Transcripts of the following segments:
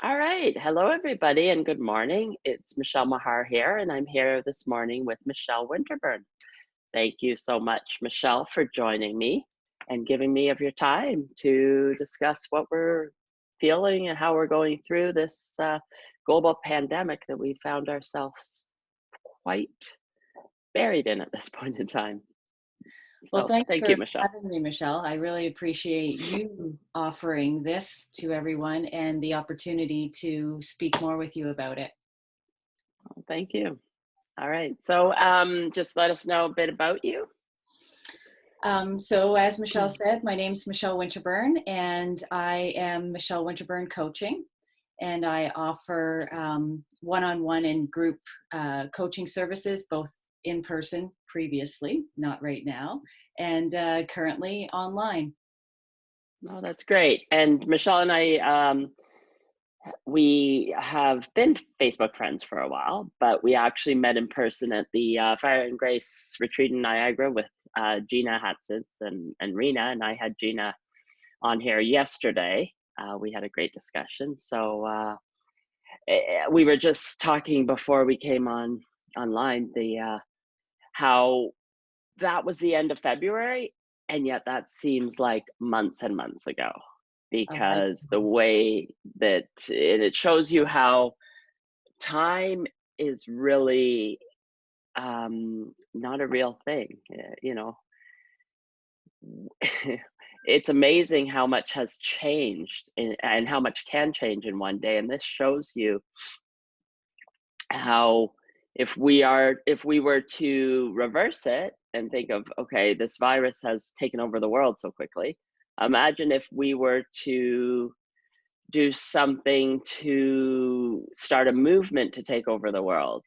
All right. Hello, everybody, and good morning. It's Michelle Mahar here, and I'm here this morning with Michelle Winterburn. Thank you so much, Michelle, for joining me and giving me of your time to discuss what we're feeling and how we're going through this global pandemic that we found ourselves quite buried in at this point in time. Well, So thanks thank for you, Michelle. having me, Michelle. I really appreciate you offering this to everyone and the opportunity to speak more with you about it. Well, thank you. All right. So just let us know a bit about you. So, as Michelle said, my name's Michelle Winterburn, and I am Michelle Winterburn Coaching. And I offer one-on-one and group coaching services, both in person previously, not right now, and currently online. Oh, that's great. And Michelle and I, we have been Facebook friends for a while, but we actually met in person at the Fire and Grace retreat in Niagara with Gina Hatzis and Rena. And I had Gina on here yesterday. We had a great discussion. So we were just talking before we came on online the how that was the end of February, and yet that seems like months and months ago A life. because the way that it shows you how time is really not a real thing. It's amazing how much has changed and how much can change in one day. And this shows you how if we were to reverse it and think of, okay, this virus has taken over the world so quickly, imagine if we were to do something to start a movement to take over the world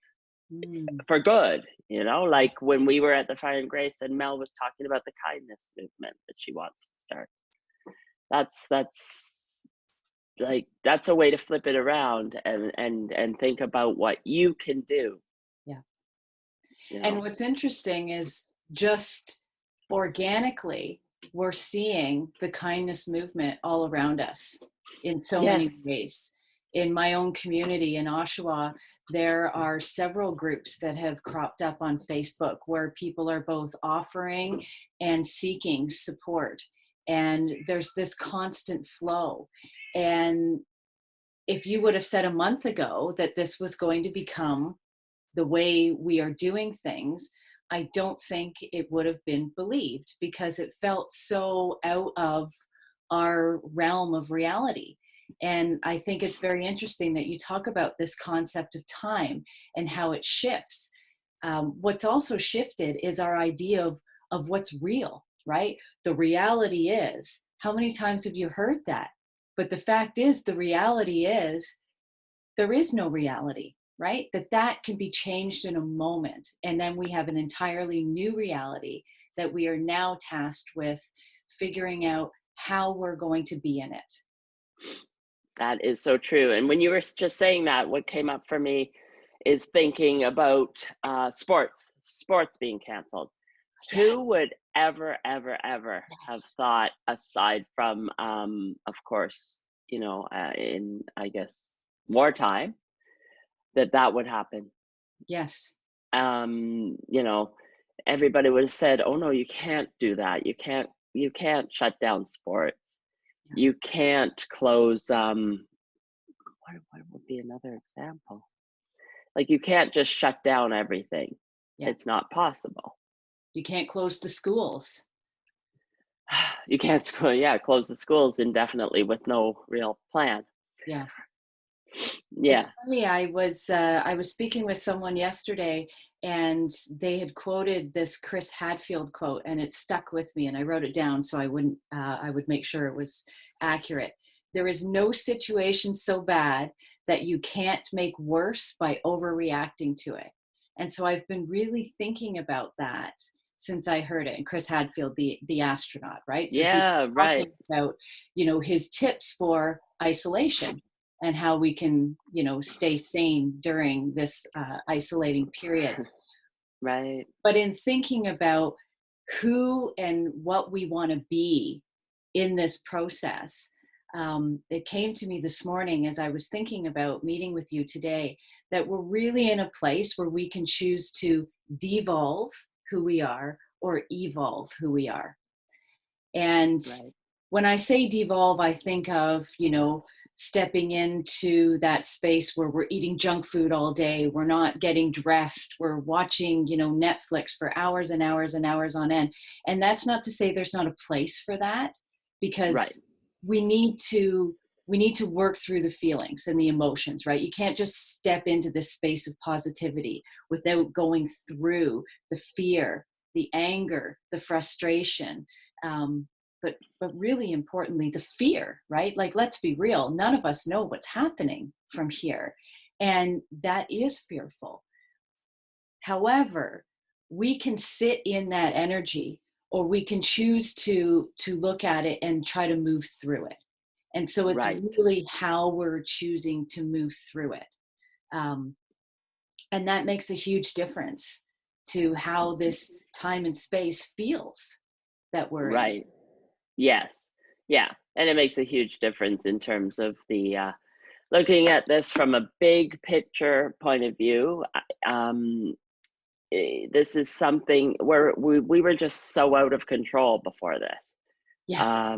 Mm, for good, like when we were at the Fire and Grace and Mel was talking about the kindness movement that she wants to start. That's like that's a way to flip it around and think about what you can do, yeah. you And know what's interesting is just organically, we're seeing the kindness movement all around us in so many yes. ways. In my own community in Oshawa, there are several groups that have cropped up on Facebook where people are both offering and seeking support. And there's this constant flow. And if you would have said a month ago that this was going to become the way we are doing things, I don't think it would have been believed because it felt so out of our realm of reality. And I think it's very interesting that you talk about this concept of time and how it shifts. What's also shifted is our idea of what's real, right? The reality is, how many times have you heard that? But the fact is, the reality is, there is no reality, right? That can be changed in a moment. And then we have an entirely new reality that we are now tasked with figuring out how we're going to be in it. That is so true. And when you were just saying that, what came up for me is thinking about sports being canceled. Yes, Who would ever have yes, thought, aside from, of course, in, I guess, wartime, that that would happen? yes. Um, you know, Everybody would have said, "Oh no, you can't do that. You can't shut down sports. Yeah, You can't close." What would be another example? Like, you can't just shut down everything. yeah. It's not possible. You can't close the schools. You can't yeah, close the schools indefinitely with no real plan. Yeah. It's Yeah. funny, I was speaking with someone yesterday and they had quoted this Chris Hadfield quote and it stuck with me and I wrote it down so I would make sure it was accurate. There is no situation so bad that you can't make worse by overreacting to it. And so I've been really thinking about that since I heard it. And Chris Hadfield, the astronaut, right? So he Yeah, was right. talking about, his tips for isolation and how we can, stay sane during this isolating period. Right. But in thinking about who and what we want to be in this process, It came to me this morning as I was thinking about meeting with you today, that we're really in a place where we can choose to devolve who we are or evolve who we are. And Right. when I say devolve, I think of, stepping into that space where we're eating junk food all day, we're not getting dressed, we're watching, Netflix for hours and hours and hours on end. And that's not to say there's not a place for that, Right. because we need to work through the feelings and the emotions, right? You can't just step into this space of positivity without going through the fear, the anger, the frustration, but really importantly, the fear, right? Like, let's be real, none of us know what's happening from here, and that is fearful. However, we can sit in that energy, or we can choose to look at it and try to move through it. And so it's Right. really how we're choosing to move through it. um, and that makes a huge difference to how this time and space feels that we're in. Right. Yes. Yeah. And it makes a huge difference in terms of the looking at this from a big picture point of view. This is something where we were just so out of control before this. Yeah.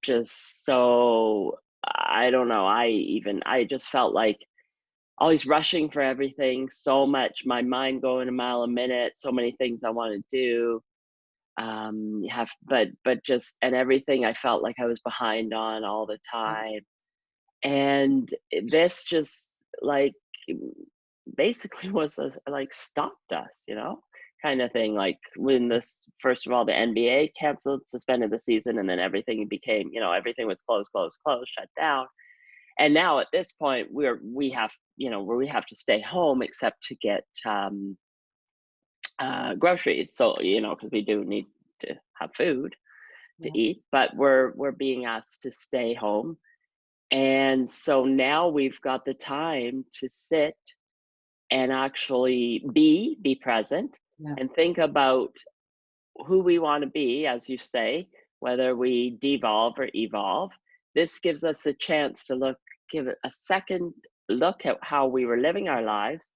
Just so, I don't know. I just felt like always rushing for everything, so much, my mind going a mile a minute, so many things I want to do. You have, but just, and everything I felt like I was behind on all the time. And this just like basically was like stopped us, kind of thing. Like when this, first of all, the NBA canceled, suspended the season, and then everything became, everything was closed, closed, closed, shut down. And now at this point, we have, where we have to stay home except to get groceries. So, because we do need to have food Yeah. to eat, but we're being asked to stay home. And so now we've got the time to sit and actually be present Yeah. and think about who we want to be, as you say, whether we devolve or evolve. This gives us a chance to give it a second look at how we were living our lives.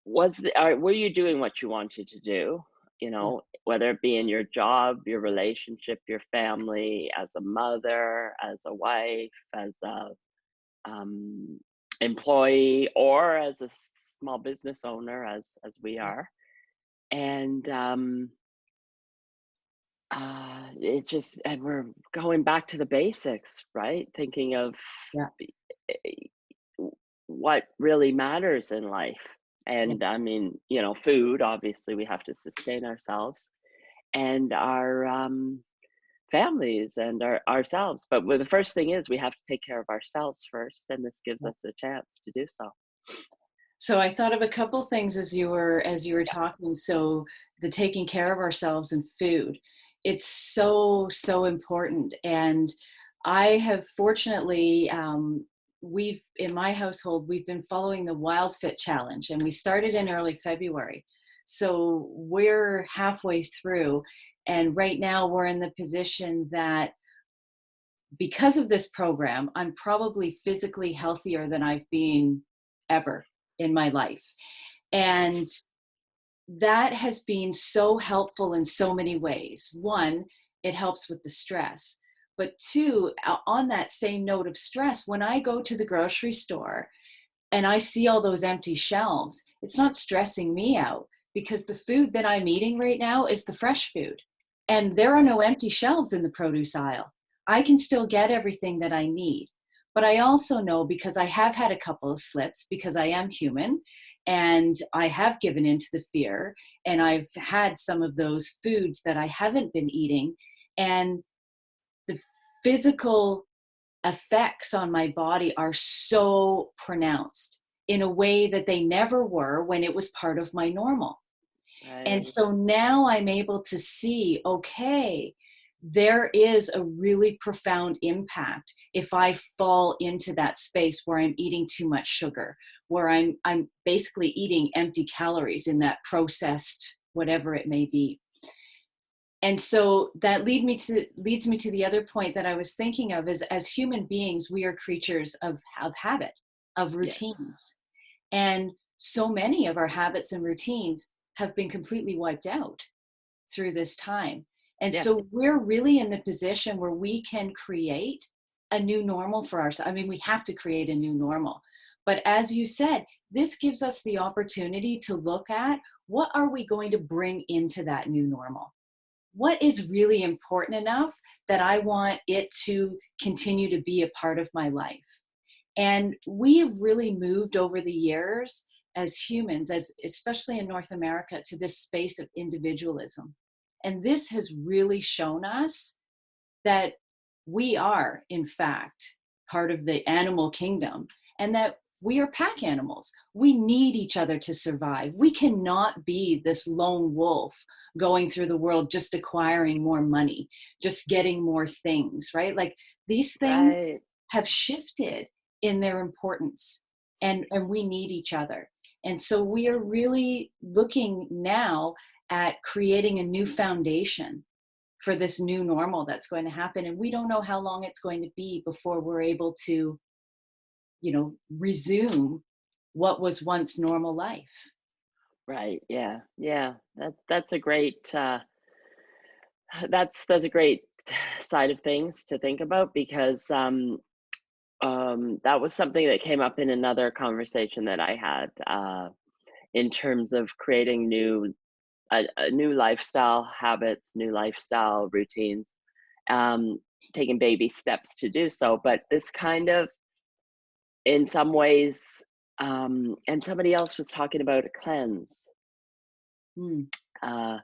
Were you doing what you wanted to do? Yeah. Whether it be in your job, your relationship, your family, as a mother, as a wife, as a employee, or as a small business owner, as we Yeah. are. And it's just, and we're going back to the basics, right? Thinking of Yeah. eh, what really matters in life. Yeah. And I mean, food, obviously, we have to sustain ourselves and our families and ourselves. But the first thing is we have to take care of ourselves first. And this gives Yeah. us a chance to do so. So I thought of a couple things as you were talking. So the taking care of ourselves and food, it's so important. And I have fortunately, we've in my household, we've been following the Wild Fit Challenge, and we started in early February. So we're halfway through, and right now we're in the position that because of this program, I'm probably physically healthier than I've been ever in my life. And that has been so helpful in so many ways. One, it helps with the stress. But two, on that same note of stress, when I go to the grocery store and I see all those empty shelves, it's not stressing me out, because the food that I'm eating right now is the fresh food. And there are no empty shelves in the produce aisle. I can still get everything that I need. But I also know, because I have had a couple of slips, because I am human and I have given into the fear, and I've had some of those foods that I haven't been eating, and the physical effects on my body are so pronounced in a way that they never were when it was part of my normal. And Right. so now I'm able to see, okay, there is a really profound impact if I fall into that space where I'm eating too much sugar, where I'm basically eating empty calories in that processed whatever it may be. And so that leads me to the other point that I was thinking of is, as human beings, we are creatures of habit, of Yes. routines. And so many of our habits and routines have been completely wiped out through this time. And Yes. so we're really in the position where we can create a new normal for ourselves. I mean, we have to create a new normal. But as you said, this gives us the opportunity to look at, what are we going to bring into that new normal? What is really important enough that I want it to continue to be a part of my life? And we have really moved over the years as humans, as especially in North America, to this space of individualism. And this has really shown us that we are, in fact, part of the animal kingdom, and that we are pack animals. We need each other to survive. We cannot be this lone wolf going through the world just acquiring more money, just getting more things, right? Like, these things Right. have shifted in their importance, and we need each other. And so we are really looking now at creating a new foundation for this new normal that's going to happen, and we don't know how long it's going to be before we're able to, resume what was once normal life. Right. Yeah. Yeah. That's a great that's a great side of things to think about, because that was something that came up in another conversation that I had, in terms of creating a new lifestyle habits, new lifestyle routines, um, taking baby steps to do so. But this kind of, in some ways, and somebody else was talking about a cleanse, Mm, uh,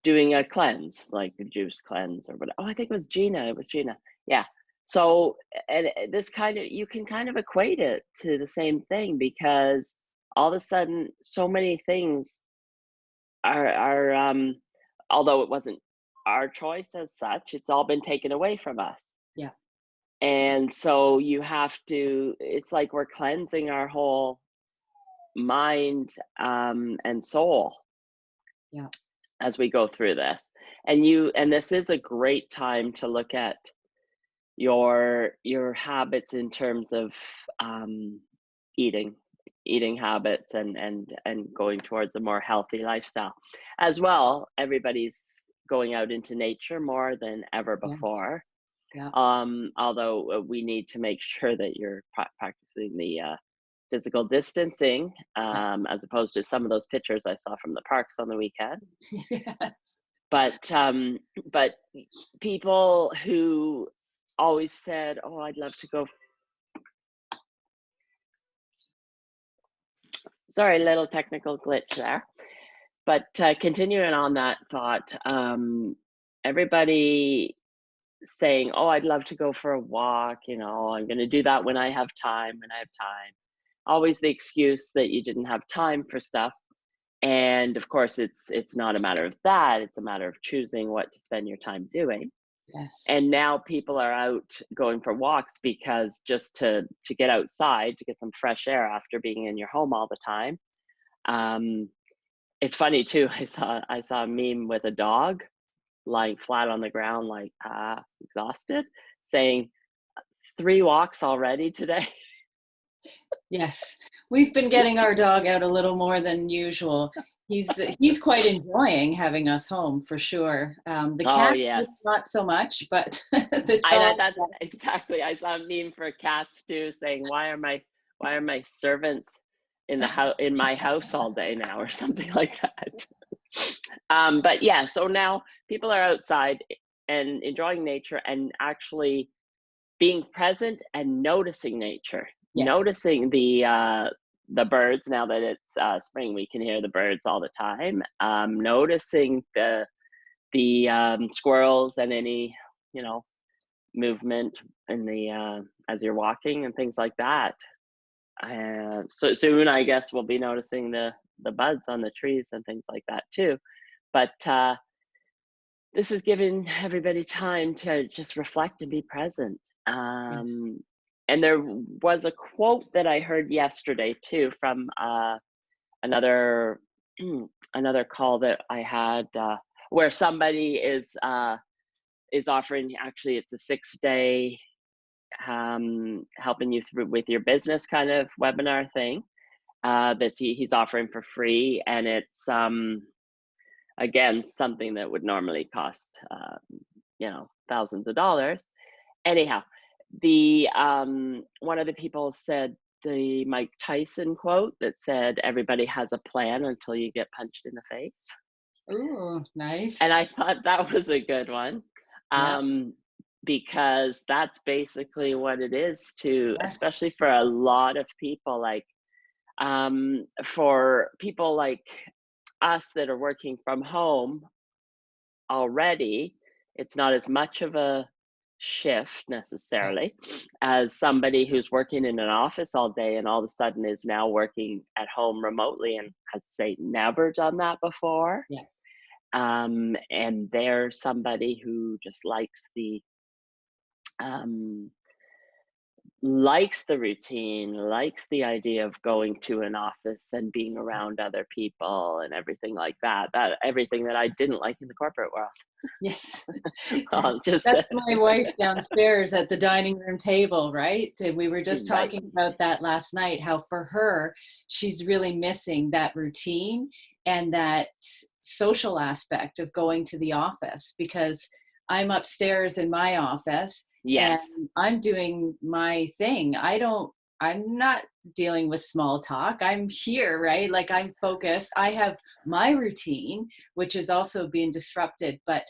doing a cleanse, like a juice cleanse or whatever. Oh, I think it was Gina. It was Gina. Yeah. So, and this kind of, you can kind of equate it to the same thing, because all of a sudden, so many things are although it wasn't our choice as such, it's all been taken away from us. yeah, And so you have to, it's like we're cleansing our whole mind, and soul yeah, as we go through this. And this is a great time to look at your habits in terms of, um, eating eating habits, and going towards a more healthy lifestyle as well. Everybody's going out into nature more than ever yes, before, yeah, although we need to make sure that you're practicing the physical distancing, yeah. as opposed to some of those pictures I saw from the parks on the weekend. Yes. But people who always said, "Oh, I'd love to go." Sorry, little technical glitch there. But continuing on that thought, everybody saying, "Oh, I'd love to go for a walk. I'm going to do that when I have time. When I have time." Always the excuse that you didn't have time for stuff. And of course, it's not a matter of that. It's a matter of choosing what to spend your time doing. Yes. And now people are out going for walks, because just to get outside, to get some fresh air after being in your home all the time. Um, it's funny too. I saw a meme with a dog lying flat on the ground, like, exhausted, saying, "3 walks already today." Yes, we've been getting our dog out a little more than usual. He's quite enjoying having us home for sure. The Oh cat, yes, not so much, but the I know, dog, that's yes. exactly. I saw a meme for cats too, saying, "Why are my servants in my house all day now," or something like that. But yeah, so now people are outside and enjoying nature, and actually being present and noticing nature, Yes, noticing the birds. Now that it's spring, we can hear the birds all the time. Noticing the squirrels, and any you know movement in the as you're walking and things like that. So soon, I guess we'll be noticing the buds on the trees and things like that too. But this is giving everybody time to just reflect and be present. yes. And there was a quote that I heard yesterday too, from another another call that I had. where somebody is offering, actually it's a 6-day helping you through with your business kind of webinar thing that he's offering for free, and it's again something that would normally cost thousands of dollars. Anyhow, the one of the people said the Mike Tyson quote that said, "Everybody has a plan until you get punched in the face." Ooh, And nice. I thought that was a good one, Yeah. because that's basically what it is to, Yes. especially for a lot of people, like for people like us that are working from home already, it's not as much of a shift Yeah. necessarily as somebody who's working in an office all day and all of a sudden is now working at home remotely and has, say, never done that before. Yeah. And they're somebody who just um, likes the routine, likes the idea of going to an office and being around other people and everything like that. That everything that I didn't like in the corporate world. Yes. I'll just say, That's my wife downstairs at the dining room table, right? And we were just right. talking about that last night, how for her, she's really missing that routine and that social aspect of going to the office, because I'm upstairs in my office and Yes. I'm doing my thing. I'm not dealing with small talk. I'm here, right? Like I'm focused. I have my routine, which is also being disrupted, but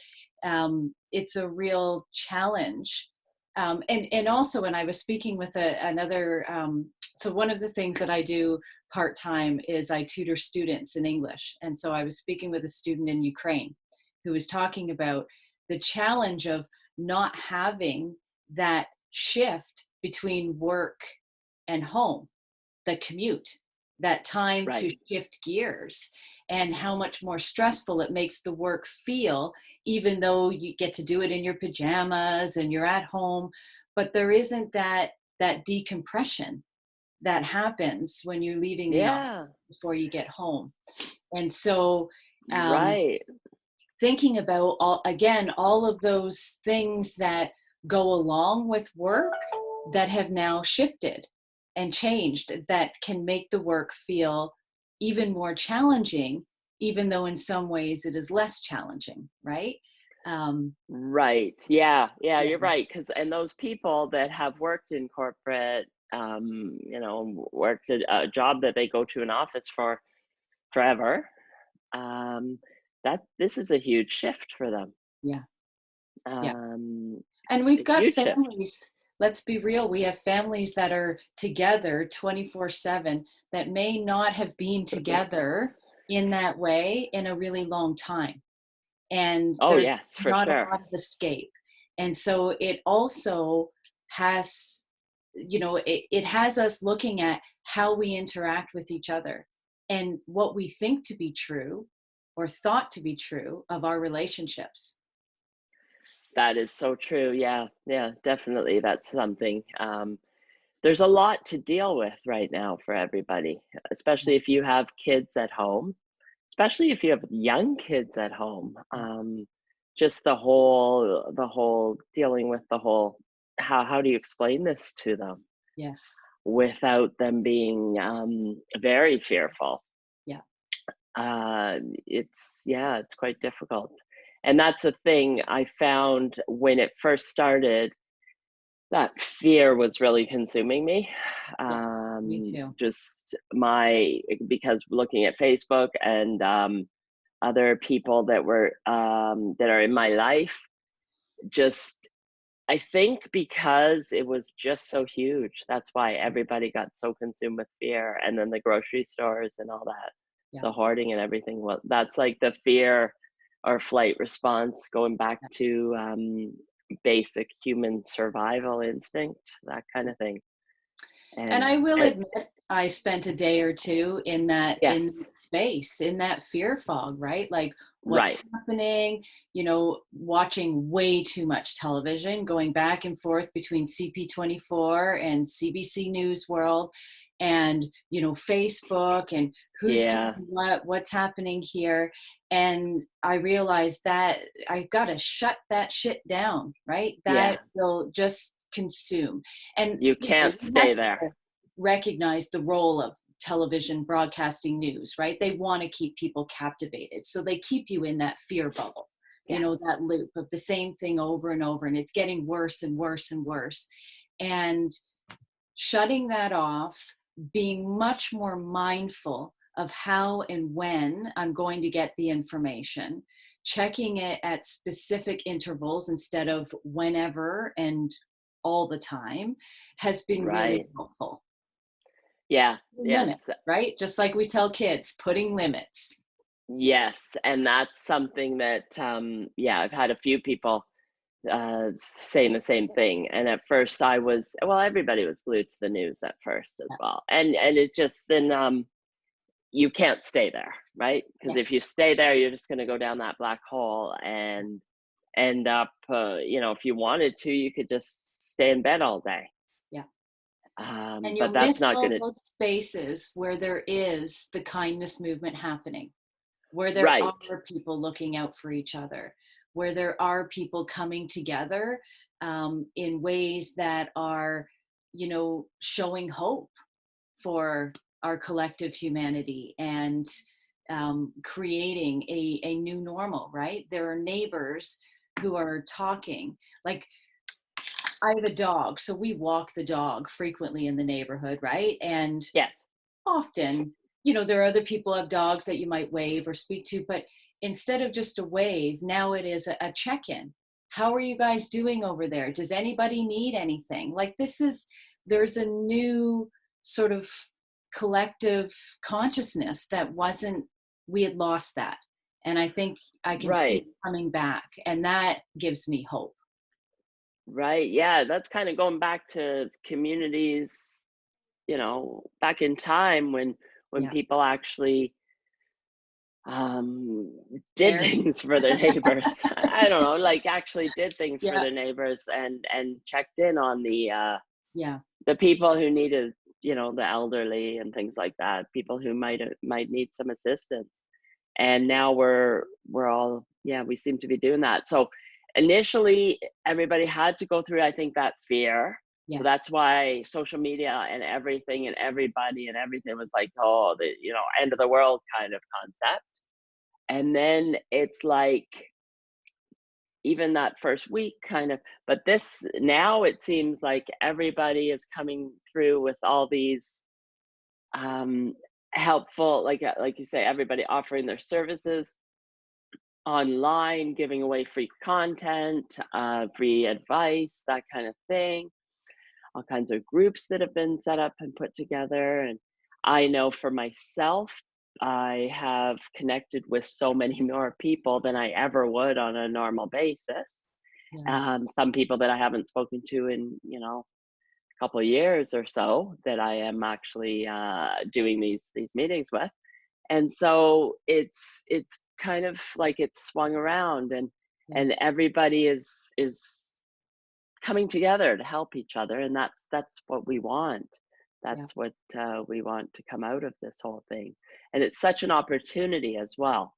it's a real challenge. And also, when I was speaking with another, so one of the things that I do part-time is I tutor students in English. And so I was speaking with a student in Ukraine who was talking about the challenge of not having that shift between work and home, the commute, that time to Right. shift gears, and how much more stressful it makes the work feel, even though you get to do it in your pajamas and you're at home. But there isn't that decompression that happens when you're leaving the office Yeah. before you get home. And so um, Right. thinking about all of those things that go along with work that have now shifted and changed, that can make the work feel even more challenging, even though in some ways it is less challenging, right? um, Right. Yeah. Yeah, yeah. you're right. Because and those people that have worked in corporate, worked a job that they go to an office for forever, um, that this is a huge shift for them. Yeah. Yeah. Um, And we've a got huge shift. families, let's be real, we have families that are together 24/7 that may not have been together in that way in a really long time. And Oh, there's yes, for not a sure. lot of escape. And so it also has, it has us looking at how we interact with each other and what we think to be true or thought to be true of our relationships. That is so true. Yeah. Yeah, definitely. That's something. There's a lot to deal with right now for everybody, especially if you have kids at home, especially if you have young kids at home. Just the whole dealing with the whole, how do you explain this to them Yes. without them being very fearful? Yeah. Uh, it's, yeah, it's quite difficult. And that's a thing I found when it first started, that fear was really consuming me. Yes. Me too. Just my, because looking at Facebook and other people that are in my life, just I think because it was just so huge, that's why everybody got so consumed with fear, and then the grocery stores and all that, Yeah. the hoarding and everything. Well, that's like the fear or flight response, going back Yeah. to basic human survival instinct, that kind of thing. And And I will and admit, I spent a day or two in yes, that space, in that fear fog, right? Like what's right, happening, watching way too much television, going back and forth between CP24 and CBC News World. and Facebook and who's Yeah. doing what's happening here. And I realized that I got to shut that shit down, right? Yeah. That will just consume. And You can't you have stay there. to recognize the role of television broadcasting news, right? They want to keep people captivated, so they keep you in that fear bubble, Yes. that loop of the same thing over and over, and it's getting worse and worse and worse. And shutting that off, being much more mindful of how and when I'm going to get the information, checking it at specific intervals instead of whenever and all the time, has been really Right. helpful. Yeah. Limits, Yes. right? Just like we tell kids, putting limits. Yes. And that's something that, yeah, I've had a few people saying the same thing. And at first I was, well, everybody was glued to the news at first as Yeah. well. And it's just then, you can't stay there, right? Because if you Yes. stay there, you're just going to go down that black hole and end up, if you wanted to, you could just stay in bed all day. Yeah. And But you'll that's miss not going all to, those spaces where there is the kindness movement happening, where there right, are people looking out for each other, where there are people coming together in ways that are, showing hope for our collective humanity and creating a new normal, right? There are neighbors who are talking. Like, I have a dog, so we walk the dog frequently in the neighborhood, right? And yes, often, there are other people who have dogs that you might wave or speak to, but instead of just a wave, now it is a check-in. How are you guys doing over there? Does anybody need anything? Like, there's a new sort of collective consciousness that we had lost that. And I think I can see it right, coming back, and that gives me hope. right. Yeah, that's kind of going back to communities, back in time when Yeah. people actually um did Care. things for their neighbors. I don't know, like actually did things for Yeah. their neighbors and checked in on Yeah. the people who needed, the elderly and things like that, people who might need some assistance. And now we're all, yeah, we seem to be doing that. So initially everybody had to go through, I think, that fear. So Yes. that's why social media and everything and everybody and everything was like, oh, the end of the world kind of concept. And then it's like even that first week kind of, but this now it seems like everybody is coming through with all these um helpful, like you say, everybody offering their services online, giving away free content, free advice, that kind of thing, all kinds of groups that have been set up and put together. And I know for myself, I have connected with so many more people than I ever would on a normal basis. Yeah. Some people that I haven't spoken to in, a couple of years or so that I am actually doing these meetings with. And so it's kind of like it's swung around, Yeah. and everybody is coming together to help each other, and that's what we want. Yeah. That's what we want to come out of this whole thing. And it's such an opportunity as well.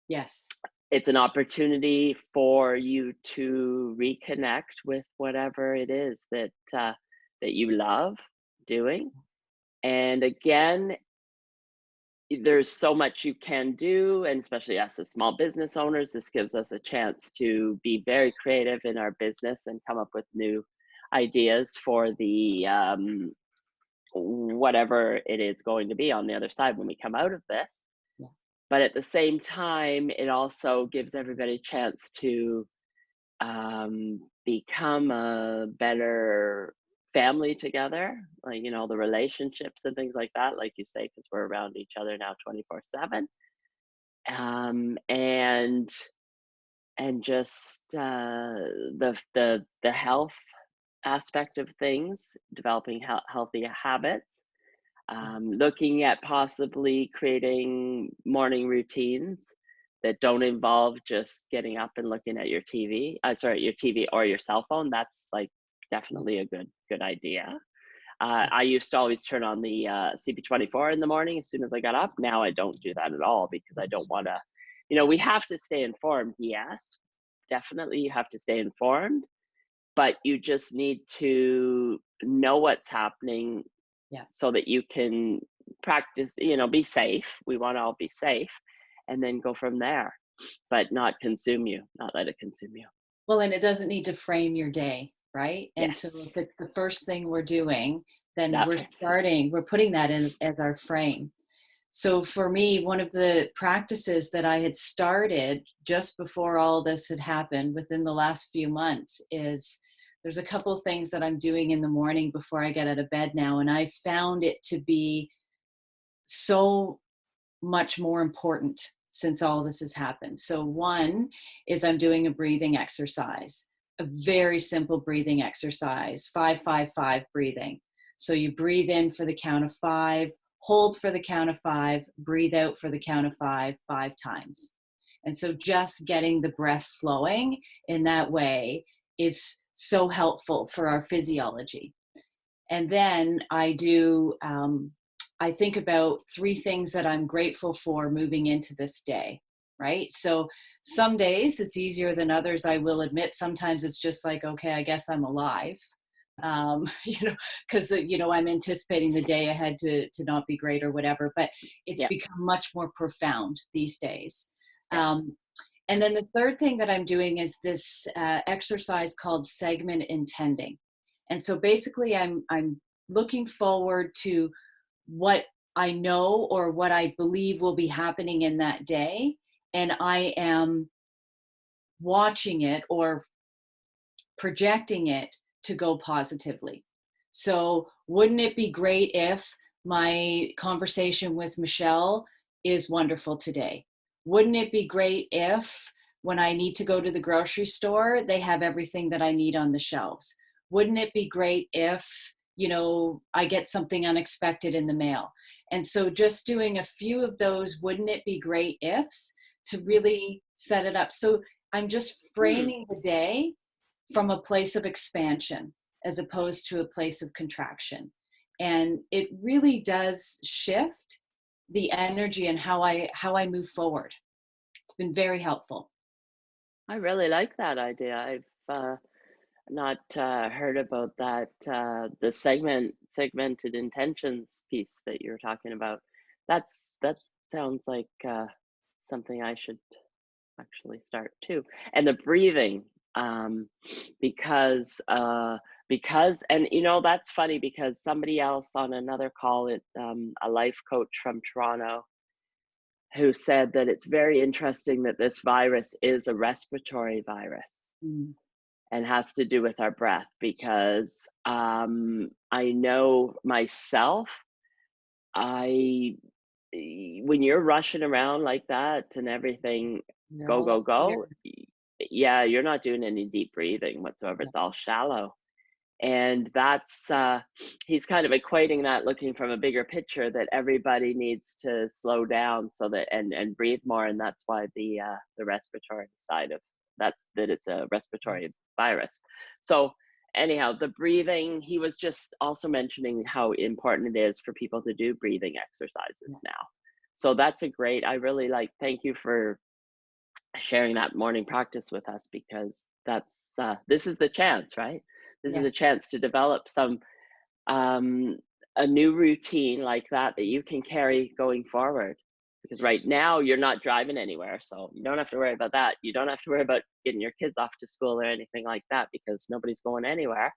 Yes. It's an opportunity for you to reconnect with whatever it is that you love doing. And again, there's so much you can do, and especially us as small business owners, this gives us a chance to be very creative in our business and come up with new ideas for the whatever it is going to be on the other side when we come out of this. Yeah. But at the same time, it also gives everybody a chance to become a better family together, like, the relationships and things like that, like you say, because we're around each other now 24/7. And just the health aspect of things, developing healthy habits, looking at possibly creating morning routines that don't involve just getting up and looking at your TV. Sorry, your TV or your cell phone. That's like Yeah. definitely a good idea. I used to always turn on the CP24 in the morning as soon as I got up. Now I don't do that at all because I don't want to, we have to stay informed. Yes, definitely you have to stay informed, but you just need to know what's happening Yeah. so that you can practice, be safe. We want to all be safe and then go from there, but not let it consume you. Well, and it doesn't need to frame your day, right? And so if Yes, it's the first thing we're doing, then that frames it. we're putting that in as our frame. So for me, one of the practices that I had started just before all this had happened within the last few months is there's a couple of things that I'm doing in the morning before I get out of bed now. And I found it to be so much more important since all this has happened. So one is I'm doing a breathing exercise, a very simple breathing exercise, 5-5-5 breathing. So you breathe in for the count of 5, hold for the count of 5, breathe out for the count of 5, 5 times. And so just getting the breath flowing in that way is so helpful for our physiology. And then I think about 3 things that I'm grateful for moving into this day, right? So some days it's easier than others, I will admit. Sometimes it's just like, okay, I guess I'm alive. Because, I'm anticipating the day ahead to not be great or whatever, but it's Yeah. become much more profound these days. Yes. Um, and then the third thing that I'm doing is this exercise called segment intending. And so basically I'm looking forward to what I know or what I believe will be happening in that day. And I am watching it or projecting it to go positively. So, wouldn't it be great if my conversation with Michelle is wonderful today? Wouldn't it be great if when I need to go to the grocery store, they have everything that I need on the shelves? Wouldn't it be great if, I get something unexpected in the mail? And so, just doing a few of those, wouldn't it be great ifs to really set it up? So, I'm just Hmm. framing the day from a place of expansion as opposed to a place of contraction. And it really does shift the energy and how I move forward. It's been very helpful. I really like that idea. I've not heard about that. The segmented intentions piece that you're talking about. That sounds like something I should actually start too. And the breathing, um, because and that's funny because somebody else on another call, a life coach from Toronto, who said that it's very interesting that this virus is a respiratory virus Mm, and has to do with our breath because I know myself, I when you're rushing around like that and everything, you're go, all go, up here. go, yeah, you're not doing any deep breathing whatsoever. Yeah, It's all shallow. And that's he's kind of equating that, looking from a bigger picture, that everybody needs to slow down so that and breathe more, and that's why the respiratory side of that it's a respiratory virus. So anyhow, the breathing, he was just also mentioning how important it is for people to do breathing yeah, exercises now. So that's a great, I really like, thank you for sharing that morning practice with us, because that's this is the chance, right? This is a yes, chance to develop some um, a new routine like that you can carry going forward. Because right now you're not driving anywhere, so you don't have to worry about that. You don't have to worry about getting your kids off to school or anything like that because nobody's going anywhere.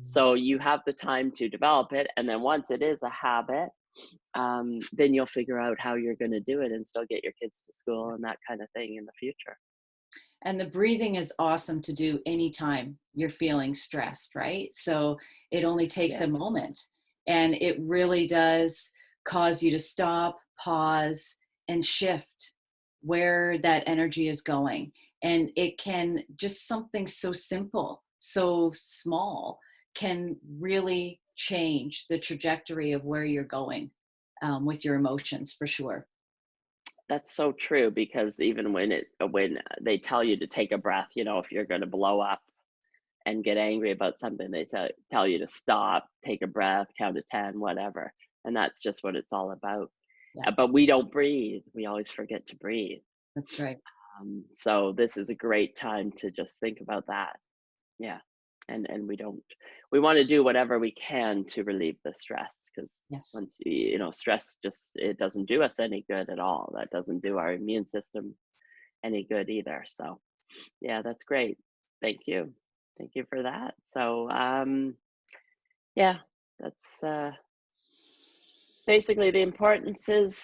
So you have the time to develop it, and then once it is a habit, then you'll figure out how you're going to do it and still get your kids to school and that kind of thing in the future. and the breathing is awesome to do anytime you're feeling stressed, right? So it only takes a Yes. moment, and it really does cause you to stop, pause, and shift where that energy is going. And it can, just something so simple, so small, can really change the trajectory of where you're going with your emotions, for sure. That's so true, because even when they tell you to take a breath, if you're going to blow up and get angry about something, they tell you to stop, take a breath, count to 10, whatever. And that's just what it's all about. Yeah, But we don't breathe. We always forget to breathe. that's right. So this is a great time to just think about that. Yeah. And we want to do whatever we can to relieve the stress, because Yes. once stress, just it doesn't do us any good at all. That doesn't do our immune system any good either. So yeah, that's great. Thank you. Thank you for that. So yeah, that's basically the importance is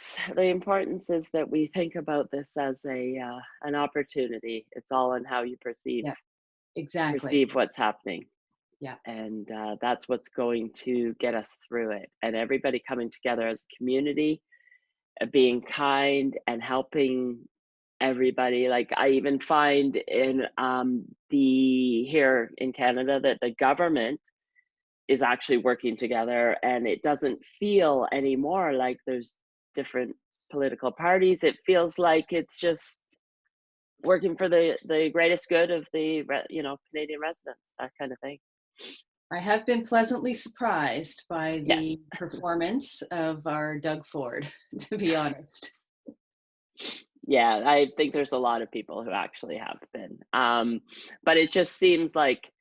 that we think about this as an opportunity. It's all in how you perceive Yeah, exactly. perceive what's happening, Yeah. and that's what's going to get us through it. And everybody coming together as a community, being kind and helping everybody. Like, I even find in the here in Canada that the government is actually working together, and it doesn't feel anymore like there's different political parties. It feels like it's just working for the greatest good of the Canadian residents, that kind of thing. I have been pleasantly surprised by Yes. the performance of our Doug Ford, to be honest. Yeah, I think there's a lot of people who actually have been. But it just seems like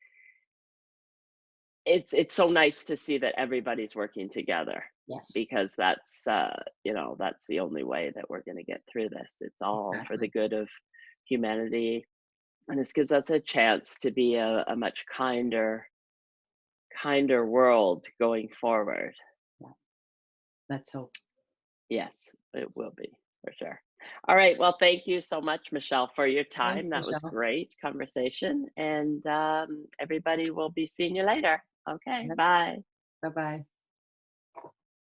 it's so nice to see that everybody's working together, Yes, because that's the only way that we're going to get through this. It's all for the exactly. good of humanity, and this gives us a chance to be a much kinder world going forward. Yeah, let's hope. Yes, it will be, for sure. All right. Well, thank you so much, Michelle, for your Thanks, time. That was Michelle. great conversation. And everybody will be seeing you later. Okay. Yep. Bye. Bye-bye.